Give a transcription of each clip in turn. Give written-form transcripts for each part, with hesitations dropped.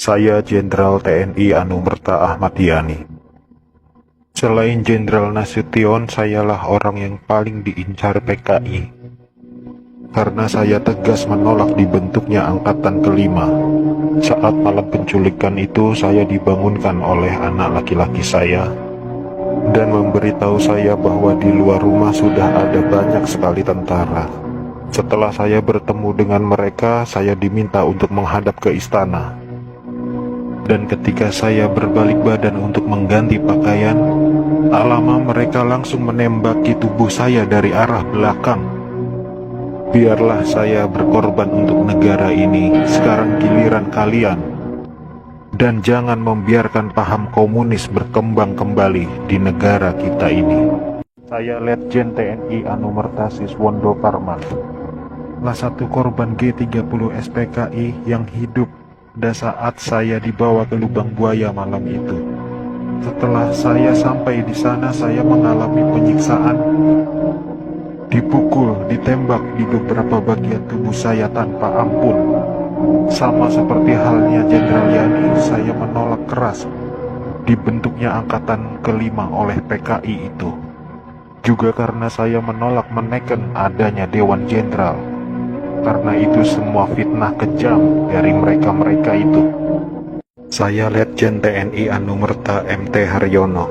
Saya Jenderal TNI Anumerta Ahmad Yani. Selain Jenderal Nasution, sayalah orang yang paling diincar PKI. Karena saya tegas menolak dibentuknya Angkatan Kelima. Saat malam penculikan itu, saya dibangunkan oleh anak laki-laki saya dan memberitahu saya bahwa di luar rumah sudah ada banyak sekali tentara. Setelah saya bertemu dengan mereka, saya diminta untuk menghadap ke istana. Dan ketika saya berbalik badan untuk mengganti pakaian, tak lama mereka langsung menembaki tubuh saya dari arah belakang. Biarlah saya berkorban untuk negara ini, sekarang giliran kalian. Dan jangan membiarkan paham komunis berkembang kembali di negara kita ini. Saya Letjen TNI Anumerta Siswondo Parman, salah satu korban G30 SPKI yang hidup pada saat saya dibawa ke lubang buaya malam itu. Setelah saya sampai di sana, saya mengalami penyiksaan, dipukul, ditembak di beberapa bagian tubuh saya tanpa ampun. Sama seperti halnya Jenderal Yani, saya menolak keras dibentuknya Angkatan Kelima oleh PKI itu. Juga karena saya menolak menekan adanya Dewan Jenderal. Karena itu semua fitnah kejam dari mereka-mereka itu. Saya Letjen TNI Anumerta MT Haryono.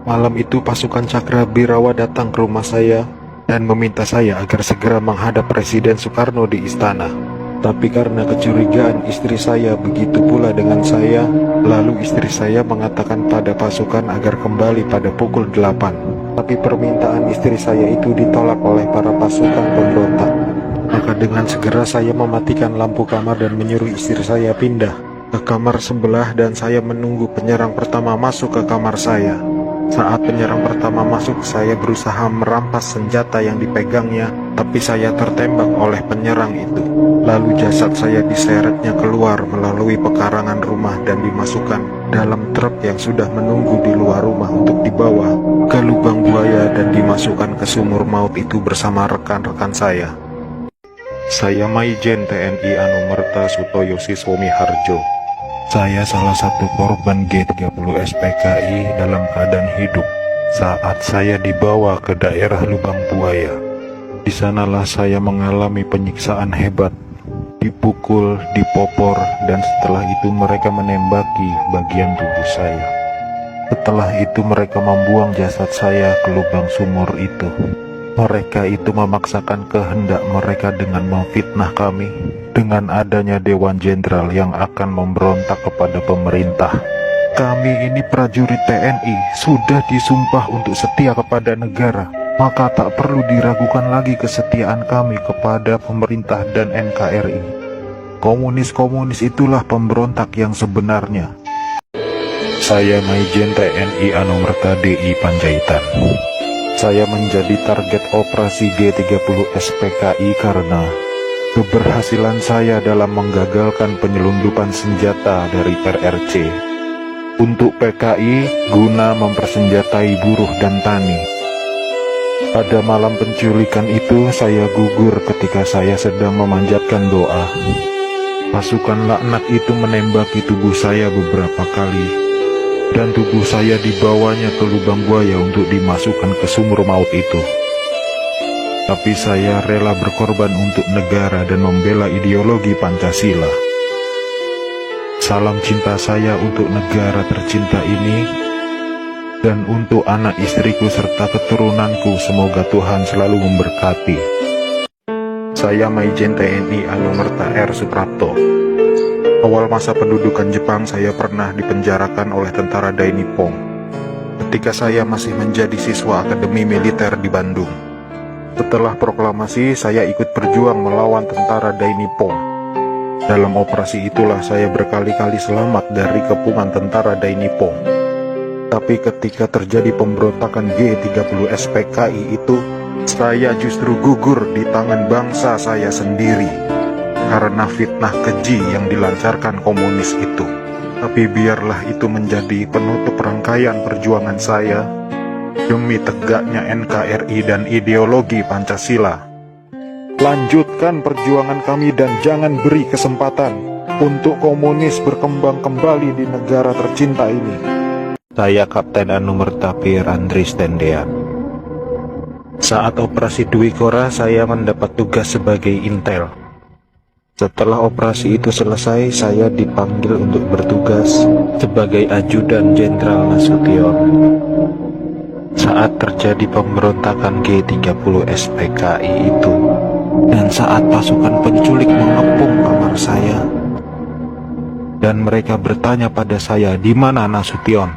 Malam itu pasukan Cakra Birawa datang ke rumah saya dan meminta saya agar segera menghadap Presiden Soekarno di istana. Tapi karena kecurigaan istri saya begitu pula dengan saya, lalu istri saya mengatakan pada pasukan agar kembali pada pukul 8. Tapi permintaan istri saya itu ditolak oleh para pasukan pemberontak. Maka dengan segera saya mematikan lampu kamar dan menyuruh istri saya pindah ke kamar sebelah, dan saya menunggu penyerang pertama masuk ke kamar saya. Saat penyerang pertama masuk, saya berusaha merampas senjata yang dipegangnya, tapi saya tertembak oleh penyerang itu. Lalu jasad saya diseretnya keluar melalui pekarangan rumah dan dimasukkan dalam truk yang sudah menunggu di luar rumah untuk dibawa ke lubang buaya dan dimasukkan ke sumur maut itu bersama rekan-rekan saya. Saya Maijen TNI Anumerta Sutoyo Siswomi Harjo. Saya salah satu korban G30 SPKI dalam keadaan hidup saat saya dibawa ke daerah lubang buaya. Di sanalah saya mengalami penyiksaan hebat, dipukul, dipopor, dan setelah itu mereka menembaki bagian tubuh saya. Setelah itu mereka membuang jasad saya ke lubang sumur itu. Mereka itu memaksakan kehendak mereka dengan memfitnah kami dengan adanya Dewan Jenderal yang akan memberontak kepada pemerintah. Kami ini prajurit TNI sudah disumpah untuk setia kepada negara, maka tak perlu diragukan lagi kesetiaan kami kepada pemerintah dan NKRI. Komunis-komunis itulah pemberontak yang sebenarnya. Saya Maijen TNI Anumerta DI Panjaitan. Saya menjadi target operasi G30 SPKI karena keberhasilan saya dalam menggagalkan penyelundupan senjata dari RRC untuk PKI guna mempersenjatai buruh dan tani. Pada malam penculikan itu, saya gugur ketika saya sedang memanjatkan doa. Pasukan laknat itu menembaki tubuh saya beberapa kali, dan tubuh saya dibawanya ke lubang buaya untuk dimasukkan ke sumur maut itu. Tapi saya rela berkorban untuk negara dan membela ideologi Pancasila. Salam cinta saya untuk negara tercinta ini, dan untuk anak istriku serta keturunanku, semoga Tuhan selalu memberkati. Saya Maijen TNI Anumerta R. Suprapto. Awal masa pendudukan Jepang, saya pernah dipenjarakan oleh tentara Dai Nippon ketika saya masih menjadi siswa Akademi Militer di Bandung. Setelah proklamasi, saya ikut berjuang melawan tentara Dai Nippon. Dalam operasi itulah saya berkali-kali selamat dari kepungan tentara Dai Nippon. Tapi ketika terjadi pemberontakan G30 SPKI itu, saya justru gugur di tangan bangsa saya sendiri karena fitnah keji yang dilancarkan komunis itu. Tapi biarlah itu menjadi penutup rangkaian perjuangan saya demi tegaknya NKRI dan ideologi Pancasila. Lanjutkan perjuangan kami dan jangan beri kesempatan untuk komunis berkembang kembali di negara tercinta ini. Saya Kapten Anu Mertapir Andris Tendean. Saat operasi Dwi Kora, saya mendapat tugas sebagai intel. Setelah operasi itu selesai, saya dipanggil untuk bertugas sebagai ajudan Jenderal Nasution. Saat terjadi pemberontakan G30 SPKI itu, dan saat pasukan penculik mengepung kamar saya, dan mereka bertanya pada saya, "Di mana Nasution?"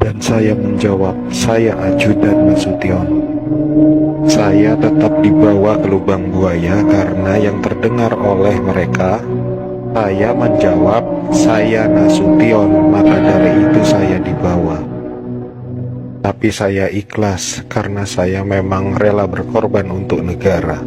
Dan saya menjawab, "Saya ajudan Nasution." Saya tetap dibawa ke lubang buaya karena yang terdengar oleh mereka, saya menjawab, "Saya Nasution," maka dari itu saya dibawa. Tapi saya ikhlas karena saya memang rela berkorban untuk negara.